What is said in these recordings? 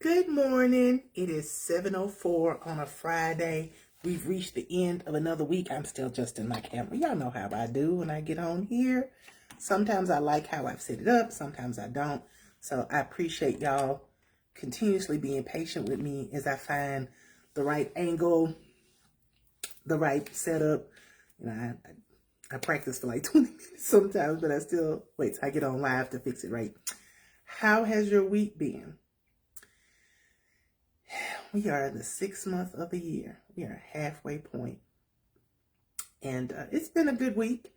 Good morning. It is 7:04 on a Friday. We've reached the end of another week. I'm still adjusting my camera. Y'all know how I do when I get on here. Sometimes I like how I've set it up. Sometimes I don't. So I appreciate y'all continuously being patient with me as I find the right angle, the right setup. I practice for like 20 minutes sometimes, but I still wait till I get on live to fix it right. How has your week been? We are in the 6th month of the year. We are halfway point. And it's been a good week.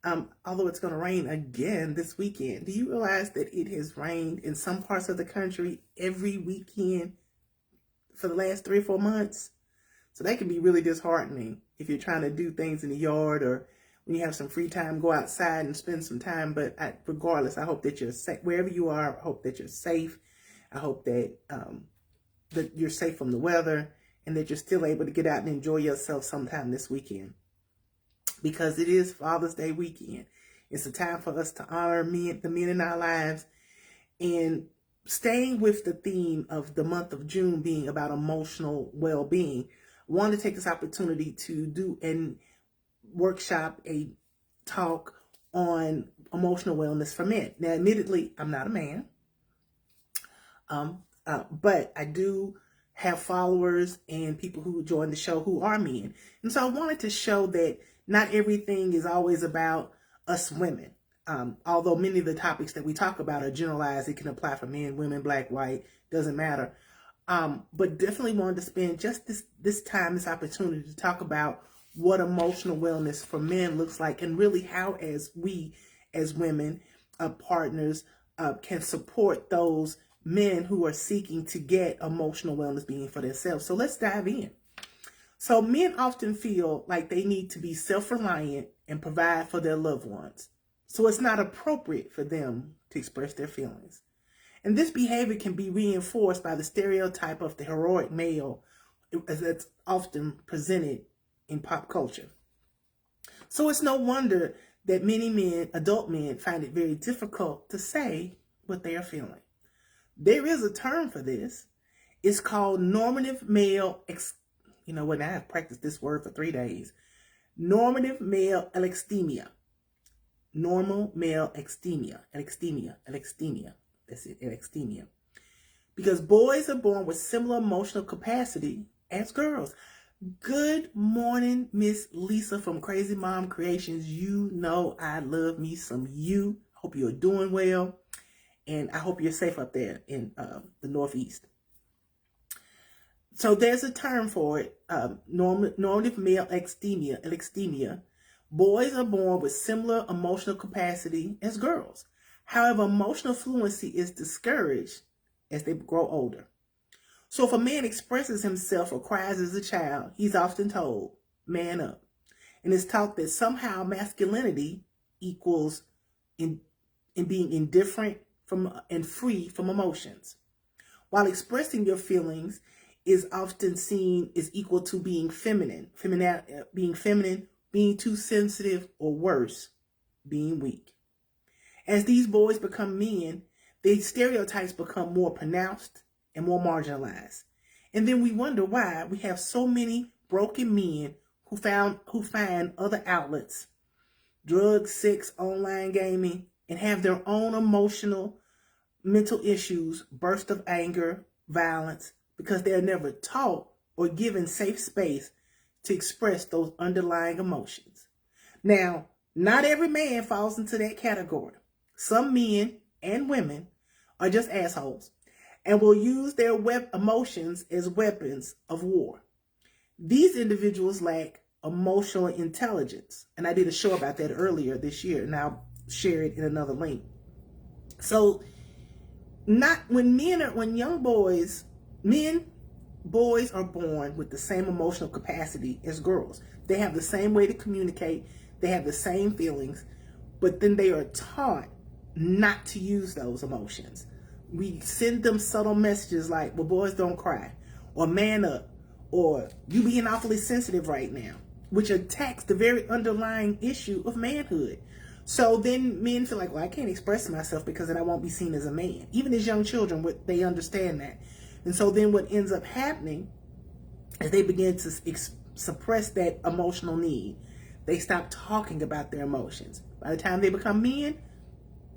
Although it's going to rain again this weekend. Do you realize that it has rained in some parts of the country every weekend for the last 3 or 4 months? So that can be really disheartening if you're trying to do things in the yard or when you have some free time, go outside and spend some time. But regardless, I hope that you're safe wherever you are. I hope that you're safe. I hope that you're safe from the weather and that you're still able to get out and enjoy yourself sometime this weekend, because it is Father's Day weekend. It's a time for us to honor the men in our lives. And staying with the theme of the month of June being about emotional well-being, I want to take this opportunity to do and workshop a talk on emotional wellness for men. Now, admittedly, I'm not a man. But I do have followers and people who join the show who are men. And so I wanted to show that not everything is always about us women. Although many of the topics that we talk about are generalized, it can apply for men, women, black, white, doesn't matter. But definitely wanted to spend just this time, this opportunity to talk about what emotional wellness for men looks like, and really how as we as women, partners, can support those men who are seeking to get emotional wellness being for themselves. So let's dive in. So men often feel like they need to be self-reliant and provide for their loved ones. So it's not appropriate for them to express their feelings. And this behavior can be reinforced by the stereotype of the heroic male that's often presented in pop culture. So it's no wonder that many men, adult men, find it very difficult to say what they are feeling. There is a term for this. It's called normative male, I have practiced this word for 3 days. Normative male alexithymia. Normal male alexithymia. That's it, alexithymia. Because boys are born with similar emotional capacity as girls. Good morning, Miss Lisa from Crazy Mom Creations. You know I love me some you. Hope you're doing well. And I hope you're safe up there in the Northeast. So there's a term for it, normative male alexithymia. Boys are born with similar emotional capacity as girls. However, emotional fluency is discouraged as they grow older. So if a man expresses himself or cries as a child, he's often told, man up. And it's taught that somehow masculinity equals in being indifferent and free from emotions, while expressing your feelings is often seen as equal to being feminine, being too sensitive, or worse, being weak. As these boys become men, the stereotypes become more pronounced and more marginalized. And then we wonder why we have so many broken men who find other outlets, drugs, sex, online gaming, and have their own emotional, mental issues, bursts of anger, violence, because they are never taught or given safe space to express those underlying emotions. Now, not every man falls into that category. Some men and women are just assholes and will use their emotions as weapons of war. These individuals lack emotional intelligence, and I did a show about that earlier this year, and I'll share it in another link. So boys are born with the same emotional capacity as girls. They have the same way to communicate, they have the same feelings, but then they are taught not to use those emotions. We send them subtle messages like, well, boys don't cry, or man up, or you being awfully sensitive right now, which attacks the very underlying issue of manhood. So then men feel like, well, I can't express myself because then I won't be seen as a man. Even as young children, they understand that. And so then what ends up happening is they begin to suppress that emotional need. They stop talking about their emotions. By the time they become men,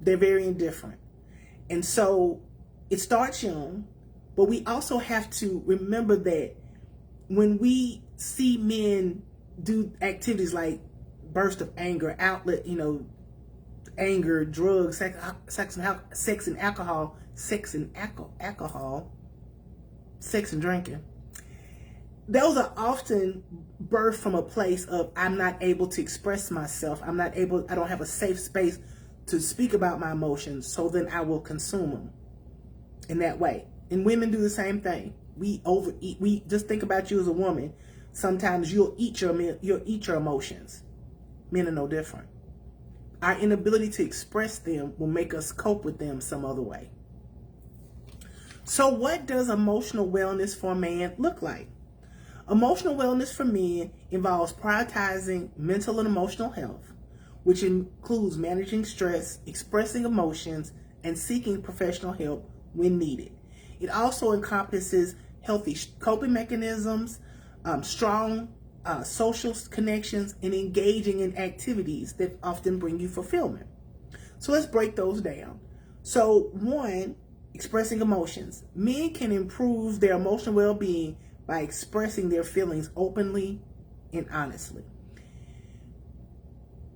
they're very indifferent. And so it starts young, but we also have to remember that when we see men do activities like burst of anger, outlet, anger, drugs, sex and alcohol, sex and drinking, those are often birthed from a place of, I'm not able to express myself. I don't have a safe space to speak about my emotions, so then I will consume them in that way. And women do the same thing. We overeat. We just think about you as a woman. Sometimes you'll eat your emotions. Men are no different. Our inability to express them will make us cope with them some other way. So what does emotional wellness for a man look like? Emotional wellness for men involves prioritizing mental and emotional health, which includes managing stress, expressing emotions, and seeking professional help when needed. It also encompasses healthy coping mechanisms, strong social connections, and engaging in activities that often bring you fulfillment. So let's break those down. So 1, expressing emotions. Men can improve their emotional well-being by expressing their feelings openly and honestly.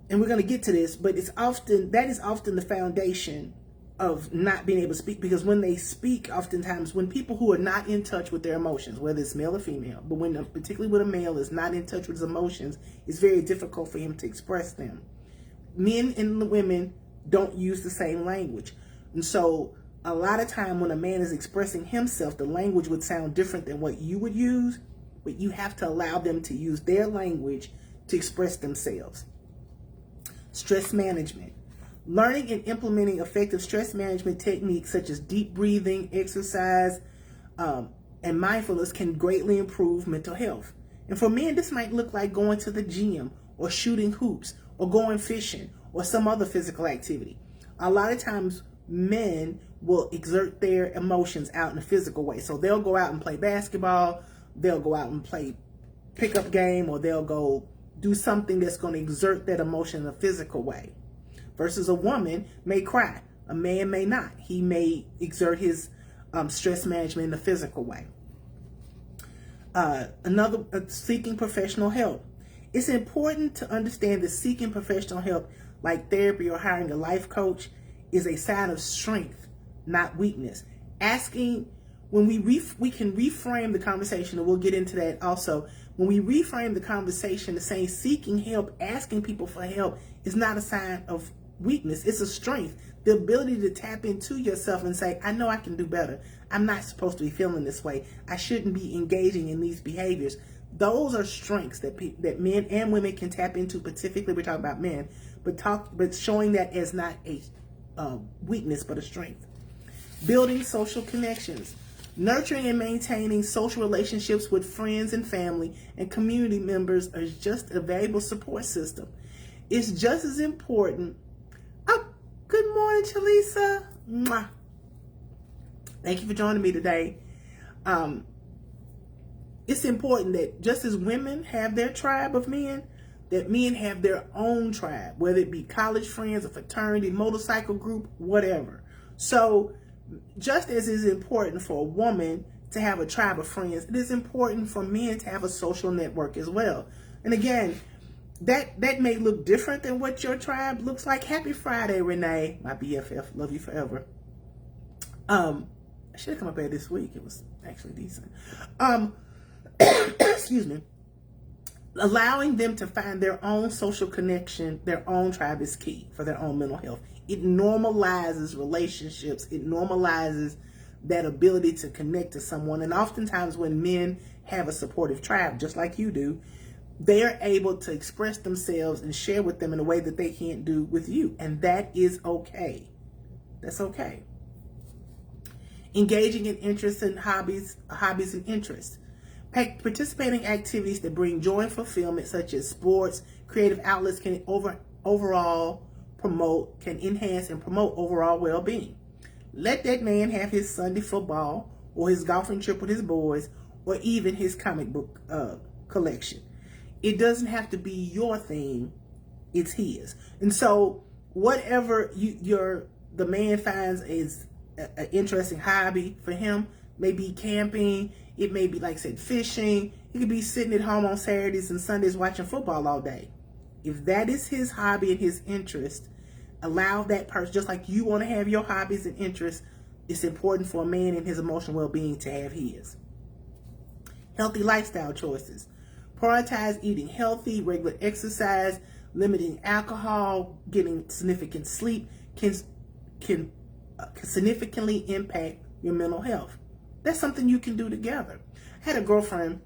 And we're going to get to this, but that is often the foundation of not being able to speak, because when they speak, oftentimes when people who are not in touch with their emotions, whether it's male or female, but particularly when a male is not in touch with his emotions, it's very difficult for him to express them. Men and women don't use the same language. And so a lot of time when a man is expressing himself, the language would sound different than what you would use, but you have to allow them to use their language to express themselves. Stress management. Learning and implementing effective stress management techniques such as deep breathing, exercise, and mindfulness can greatly improve mental health. And for men, this might look like going to the gym or shooting hoops or going fishing or some other physical activity. A lot of times men will exert their emotions out in a physical way. So they'll go out and play basketball, they'll go out and play pickup game, or they'll go do something that's going to exert that emotion in a physical way. Versus a woman may cry. A man may not. He may exert his stress management in a physical way. Seeking professional help. It's important to understand that seeking professional help, like therapy or hiring a life coach, is a sign of strength, not weakness. When we can reframe the conversation, and we'll get into that also. When we reframe the conversation to saying seeking help, asking people for help is not a sign of weakness. It's a strength. The ability to tap into yourself and say, I know I can do better. I'm not supposed to be feeling this way. I shouldn't be engaging in these behaviors. Those are strengths that men and women can tap into. Specifically, we're talking about men, but showing that as not a weakness, but a strength. Building social connections. Nurturing and maintaining social relationships with friends and family and community members is just a valuable support system. It's just as important. Oh, good morning, Chalisa. Mwah. Thank you for joining me today. It's important that just as women have their tribe of men, that men have their own tribe, whether it be college friends, a fraternity, motorcycle group, whatever. So just as it is important for a woman to have a tribe of friends, it is important for men to have a social network as well. And again, that may look different than what your tribe looks like. Happy Friday, Renee, my BFF. Love you forever. I should have come up here this week. It was actually decent. Excuse me. Allowing them to find their own social connection, their own tribe, is key for their own mental health. It normalizes relationships. It normalizes that ability to connect to someone. And oftentimes when men have a supportive tribe, just like you do, they're able to express themselves and share with them in a way that they can't do with you. And that is okay. That's okay. Engaging in interests and hobbies and interests. Participating activities that bring joy and fulfillment, such as sports, creative outlets, can enhance and promote overall well-being. Let that man have his Sunday football or his golfing trip with his boys, or even his comic book collection. It doesn't have to be your thing, it's his. And so whatever the man finds is an interesting hobby for him, maybe camping, it may be, like I said, fishing. He could be sitting at home on Saturdays and Sundays watching football all day. If that is his hobby and his interest, allow that person, just like you want to have your hobbies and interests, it's important for a man and his emotional well-being to have his. Healthy lifestyle choices. Prioritize eating healthy, regular exercise, limiting alcohol, getting significant sleep can significantly impact your mental health. That's something you can do together. I had a girlfriend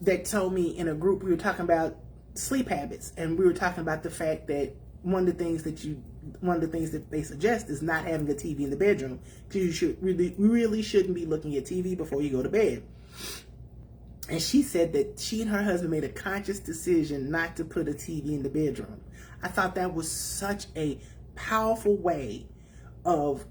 that told me in a group, we were talking about sleep habits, and we were talking about the fact that one of the things that they suggest is not having a TV in the bedroom, because you really shouldn't be looking at TV before you go to bed. And she said that she and her husband made a conscious decision not to put a TV in the bedroom. I thought that was such a powerful way of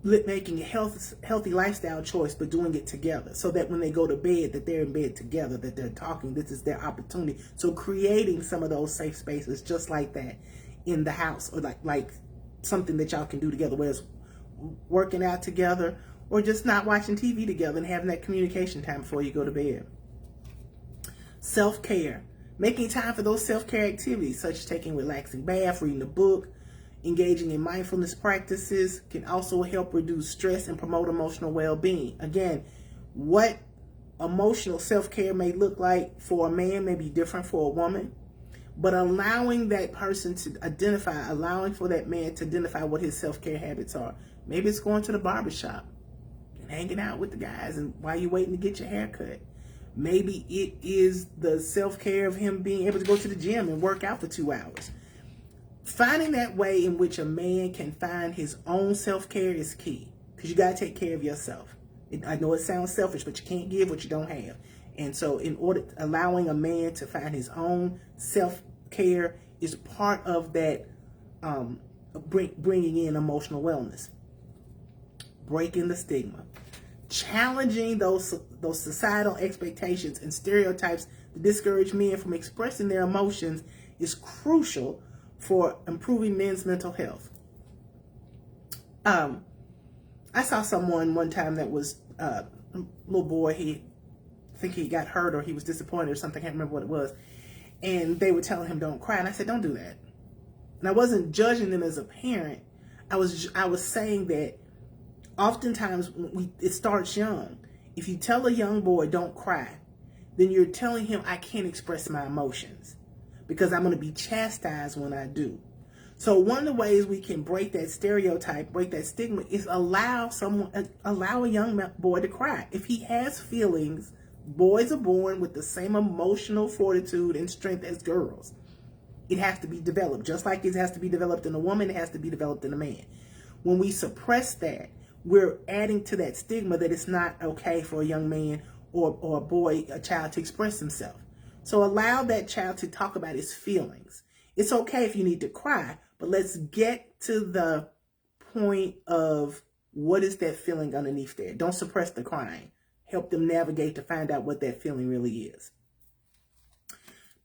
making a healthy lifestyle choice, but doing it together, so that when they go to bed, that they're in bed together, that they're talking. This is their opportunity. So creating some of those safe spaces just like that in the house, or like something that y'all can do together, whether it's working out together or just not watching TV together and having that communication time before you go to bed. Self-care. Making time for those self-care activities, such as taking a relaxing bath, reading a book, engaging in mindfulness practices, can also help reduce stress and promote emotional well-being. Again, what emotional self-care may look like for a man may be different for a woman, but allowing that person to identify, allowing for that man to identify what his self-care habits are. Maybe it's going to the barbershop and hanging out with the guys and while you're waiting to get your hair cut. Maybe it is the self-care of him being able to go to the gym and work out for 2 hours. Finding that way in which a man can find his own self-care is key, because you got to take care of yourself. I know it sounds selfish, but you can't give what you don't have. And so in order, allowing a man to find his own self-care is part of that bringing in emotional wellness. Breaking the stigma. Challenging those societal expectations and stereotypes that discourage men from expressing their emotions is crucial for improving men's mental health. I saw someone one time that was a little boy. I think he got hurt or he was disappointed or something. I can't remember what it was. And they were telling him, don't cry. And I said, don't do that. And I wasn't judging them as a parent. I was saying that oftentimes it starts young. If you tell a young boy, don't cry, then you're telling him, I can't express my emotions because I'm going to be chastised when I do. So one of the ways we can break that stereotype, break that stigma, is allow a young boy to cry. If he has feelings, boys are born with the same emotional fortitude and strength as girls. It has to be developed. Just like it has to be developed in a woman, it has to be developed in a man. When we suppress that, we're adding to that stigma that it's not okay for a young man or a boy, a child, to express himself. So allow that child to talk about his feelings. It's okay if you need to cry, but let's get to the point of what is that feeling underneath there. Don't suppress the crying. Help them navigate to find out what that feeling really is.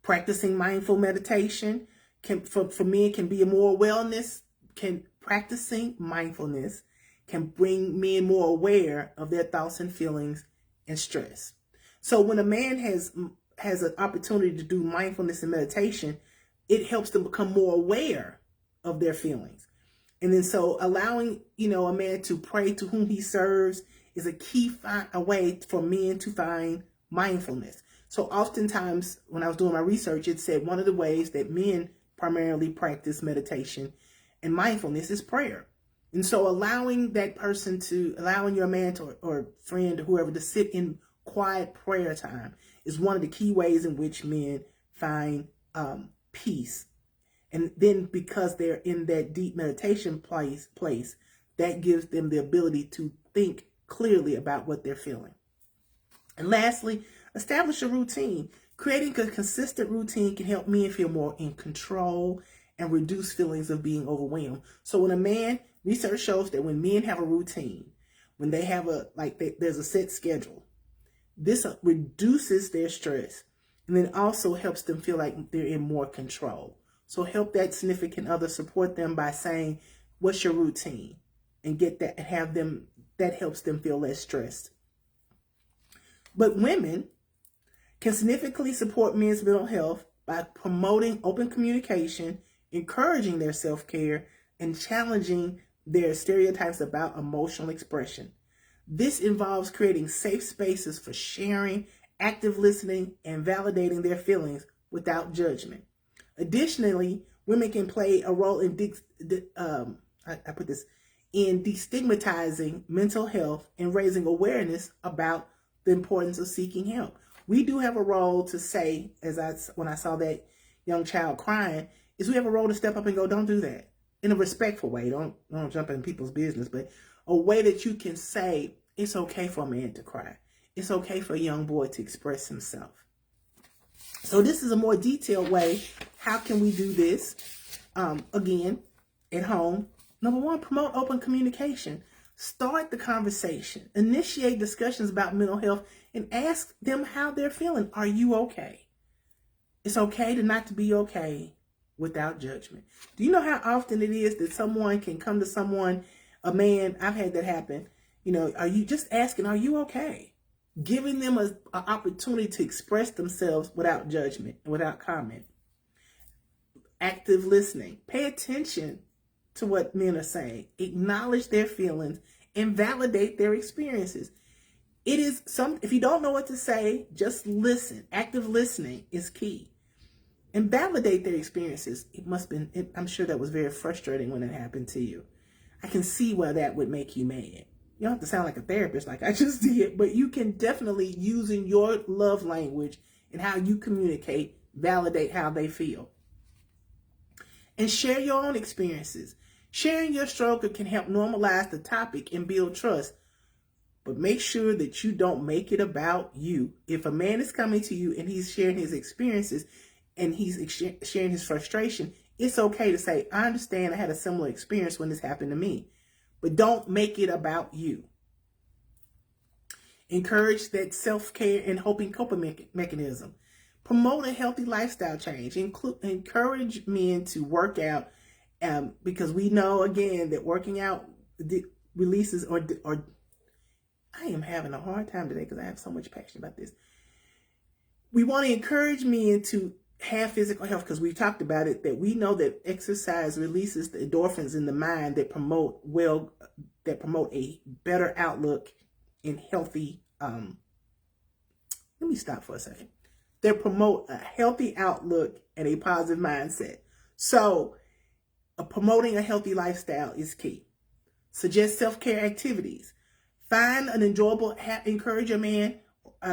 Practicing mindful meditation for men can be more wellness. Practicing mindfulness can bring men more aware of their thoughts and feelings and stress. So when a man has an opportunity to do mindfulness and meditation, it helps them become more aware of their feelings. And then so allowing, a man to pray to whom he serves is a key way for men to find mindfulness. So oftentimes when I was doing my research, it said one of the ways that men primarily practice meditation and mindfulness is prayer. And so allowing your man or friend or whoever to sit in quiet prayer time is one of the key ways in which men find peace. And then because they're in that deep meditation place, that gives them the ability to think clearly about what they're feeling. And lastly, establish a routine. Creating a consistent routine can help men feel more in control and reduce feelings of being overwhelmed. So research shows that when men have a routine, when they have there's a set schedule. This reduces their stress, and then also helps them feel like they're in more control. So help that significant other, support them by saying, what's your routine? And get that, and have them, that helps them feel less stressed. But women can significantly support men's mental health by promoting open communication, encouraging their self-care, and challenging their stereotypes about emotional expression. This involves creating safe spaces for sharing, active listening, and validating their feelings without judgment. Additionally, women can play a role in destigmatizing mental health and raising awareness about the importance of seeking help. We do have a role to say, when I saw that young child crying, is we have a role to step up and go, don't do that, in a respectful way. Don't jump in people's business, but a way that you can say, it's okay for a man to cry. It's okay for a young boy to express himself. So this is a more detailed way. How can we do this? Again, at home. Number one, promote open communication. Start the conversation. Initiate discussions about mental health and ask them how they're feeling. Are you okay? It's okay to not to be okay without judgment. Do you know how often it is that someone can come to someone, a man, I've had that happen, are you just asking, are you okay? Giving them an opportunity to express themselves without judgment, without comment. Active listening. Pay attention to what men are saying. Acknowledge their feelings and validate their experiences. If you don't know what to say, just listen. Active listening is key. And validate their experiences. I'm sure that was very frustrating when it happened to you. I can see why that would make you mad. You don't have to sound like a therapist like I just did, but you can definitely, using your love language and how you communicate, validate how they feel. And share your own experiences. Sharing your struggle can help normalize the topic and build trust. But make sure that you don't make it about you. If a man is coming to you and he's sharing his experiences and he's sharing his frustration, it's okay to say, I understand, I had a similar experience when this happened to me. But don't make it about you. Encourage that self-care and coping mechanism. Promote a healthy lifestyle change. Encourage men to work out, because we know, again, that working out releases or I am having a hard time today because I have so much passion about this. We want to encourage men to have physical health because we've talked about it, that we know that exercise releases the endorphins in the mind that promote a better outlook and healthy, let me stop for a second. They promote a healthy outlook and a positive mindset. So promoting a healthy lifestyle is key. Suggest self-care activities. Encourage a man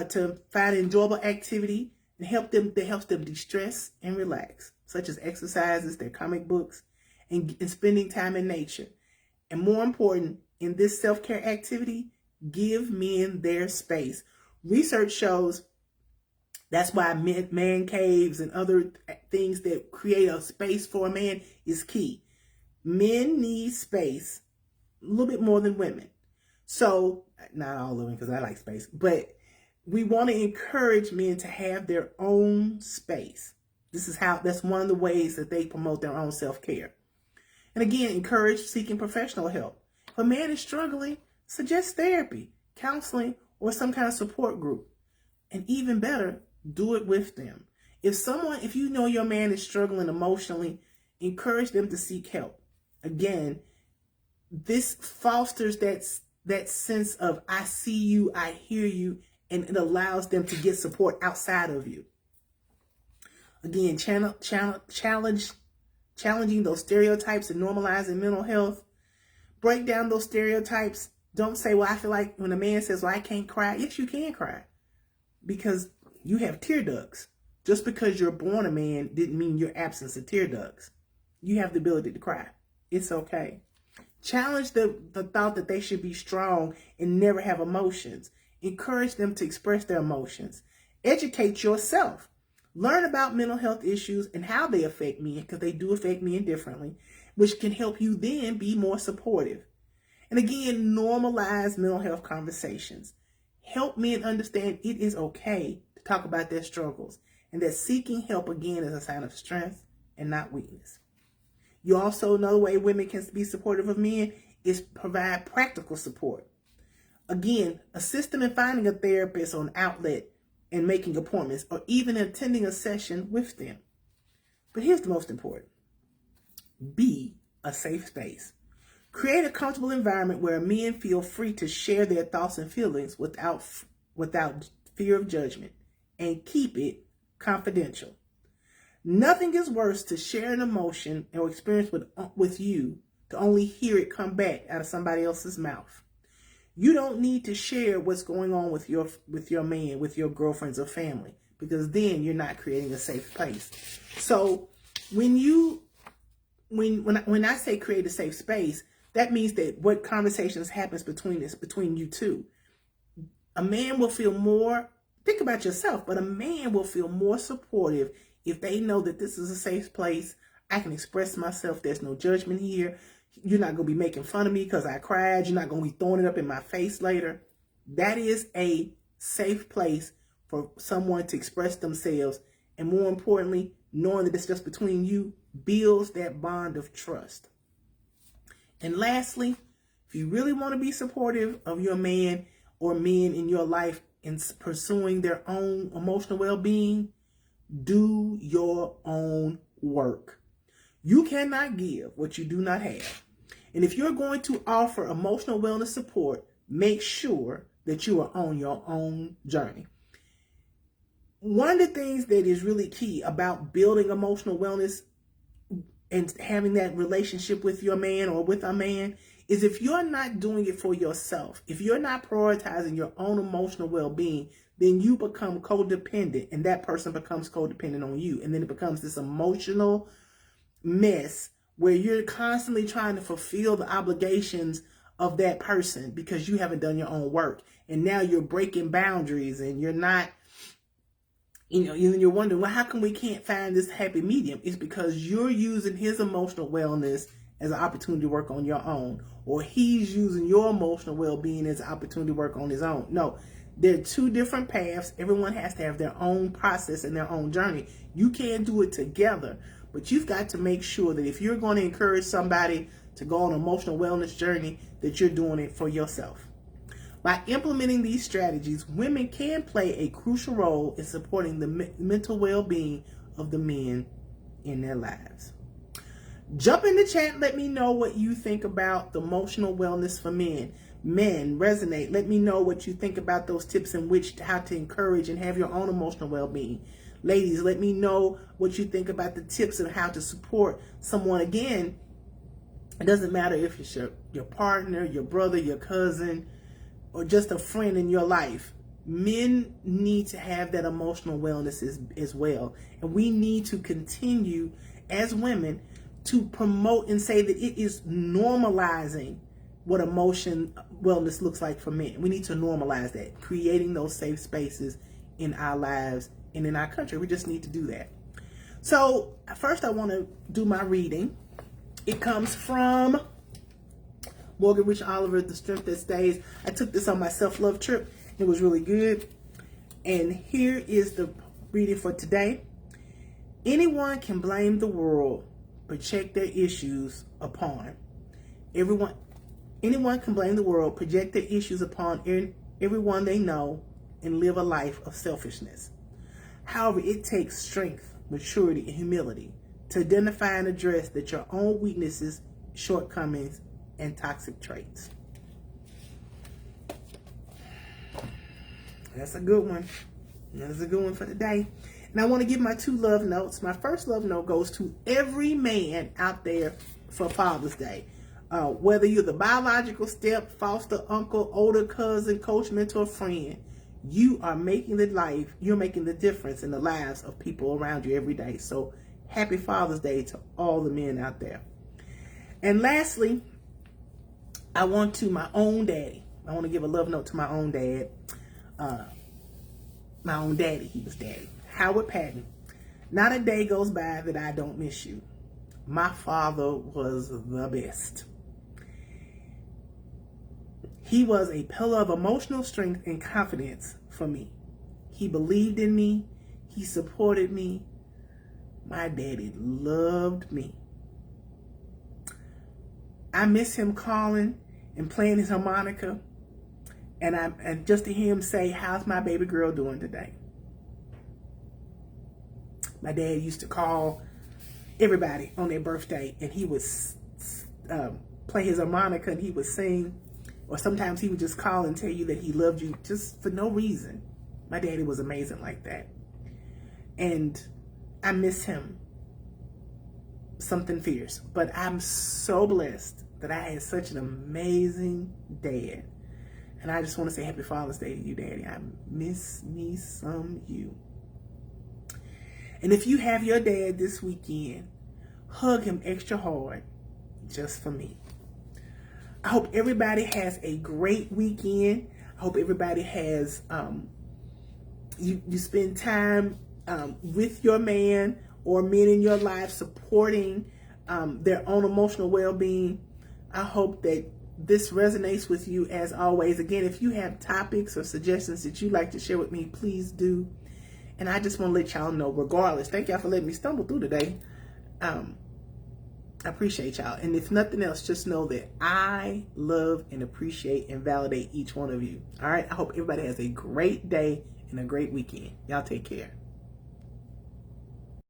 to find an enjoyable activity and that helps them de-stress and relax, such as exercises, their comic books, and spending time in nature. And more important, in this self-care activity, give men their space. Research shows that's why man caves and other things that create a space for a man is key. Men need space a little bit more than women. So, not all of them because I like space, but we want to encourage men to have their own space. That's one of the ways that they promote their own self-care. And again, encourage seeking professional help. If a man is struggling, suggest therapy, counseling, or some kind of support group. And even better, do it with them. If you know your man is struggling emotionally, encourage them to seek help. Again, this fosters that sense of I see you, I hear you, and it allows them to get support outside of you. Again, challenging those stereotypes and normalizing mental health. Break down those stereotypes. Don't say, well, I feel like when a man says, well, I can't cry. Yes, you can cry because you have tear ducts. Just because you're born a man didn't mean your absence of tear ducts. You have the ability to cry. It's okay. Challenge the thought that they should be strong and never have emotions. Encourage them to express their emotions. Educate yourself. Learn about mental health issues and how they affect men, because they do affect men differently, which can help you then be more supportive. And again, normalize mental health conversations. Help men understand it is okay to talk about their struggles, and that seeking help again is a sign of strength and not weakness. You also know the way women can be supportive of men is provide practical support. Again, assist them in finding a therapist or an outlet and making appointments, or even attending a session with them. But here's the most important. Be a safe space. Create a comfortable environment where men feel free to share their thoughts and feelings without fear of judgment, and keep it confidential. Nothing is worse to share an emotion or experience with you to only hear it come back out of somebody else's mouth. You don't need to share what's going on with your man, with your girlfriends or family, because then you're not creating a safe place. So when I say create a safe space, that means that what conversations happens between you two. A man will feel more, think about yourself, but a man will feel more supportive if they know that this is a safe place. I can express myself. There's no judgment here. You're not going to be making fun of me because I cried. You're not going to be throwing it up in my face later. That is a safe place for someone to express themselves. And more importantly, knowing that it's just between you builds that bond of trust. And lastly, if you really want to be supportive of your man or men in your life in pursuing their own emotional well-being, do your own work. You cannot give what you do not have. And if you're going to offer emotional wellness support, make sure that you are on your own journey. One of the things that is really key about building emotional wellness and having that relationship with your man or with a man is if you're not doing it for yourself, if you're not prioritizing your own emotional well-being, then you become codependent, and that person becomes codependent on you. And then it becomes this emotional mess where you're constantly trying to fulfill the obligations of that person because you haven't done your own work. And now you're breaking boundaries, and you're not, you're wondering, well, how come we can't find this happy medium? It's because you're using his emotional wellness as an opportunity to work on your own, or he's using your emotional well-being as an opportunity to work on his own. No, there are two different paths. Everyone has to have their own process and their own journey. You can't do it together, but you've got to make sure that if you're going to encourage somebody to go on an emotional wellness journey, that you're doing it for yourself. By implementing these strategies, women can play a crucial role in supporting the mental well-being of the men in their lives. Jump in the chat and let me know what you think about the emotional wellness for men. Men, resonate. Let me know what you think about those tips and how to encourage and have your own emotional well-being. Ladies, let me know what you think about the tips and how to support someone. Again, it doesn't matter if it's your partner, your brother, your cousin, or just a friend in your life. Men need to have that emotional wellness as well. And we need to continue as women to promote and say that it is normalizing what emotion wellness looks like for men. We need to normalize that, creating those safe spaces in our lives and in our country. We just need to do that. So first I want to do my reading. It comes from Morgan Rich Oliver, The Strength That Stays. I took this on my self-love trip. It was really good. And here is the reading for today. Anyone can blame the world, project their issues upon everyone. Anyone can blame the world, project their issues upon everyone they know, and live a life of selfishness. However, it takes strength, maturity, and humility to identify and address that your own weaknesses, shortcomings, and toxic traits. That's a good one. That's a good one for today. And I want to give my two love notes. My first love note goes to every man out there for Father's Day. Whether you're the biological step, foster uncle, older cousin, coach, mentor, friend, you're making the difference in the lives of people around you every day. So happy Father's Day to all the men out there. And lastly, I want to my own daddy. I want to give a love note to my own dad. My own daddy, he was daddy. Howard Patton. Not a day goes by that I don't miss you. My father was the best. He was a pillar of emotional strength and confidence for me. He believed in me. He supported me. My daddy loved me. I miss him calling and playing his harmonica, and just to hear him say, "How's my baby girl doing today?" My dad used to call everybody on their birthday, and he would play his harmonica, and he would sing, or sometimes he would just call and tell you that he loved you just for no reason. My daddy was amazing like that, and I miss him something fierce. But I'm so blessed that I had such an amazing dad. And I just want to say happy Father's Day to you, Daddy. I miss me some you. And if you have your dad this weekend, hug him extra hard just for me. I hope everybody has a great weekend. I hope everybody has, you spend time with your man or men in your life supporting their own emotional well-being. I hope that this resonates with you as always. Again, if you have topics or suggestions that you'd like to share with me, please do. And I just want to let y'all know, regardless, thank y'all for letting me stumble through today. I appreciate y'all. And if nothing else, just know that I love and appreciate and validate each one of you. All right. I hope everybody has a great day and a great weekend. Y'all take care.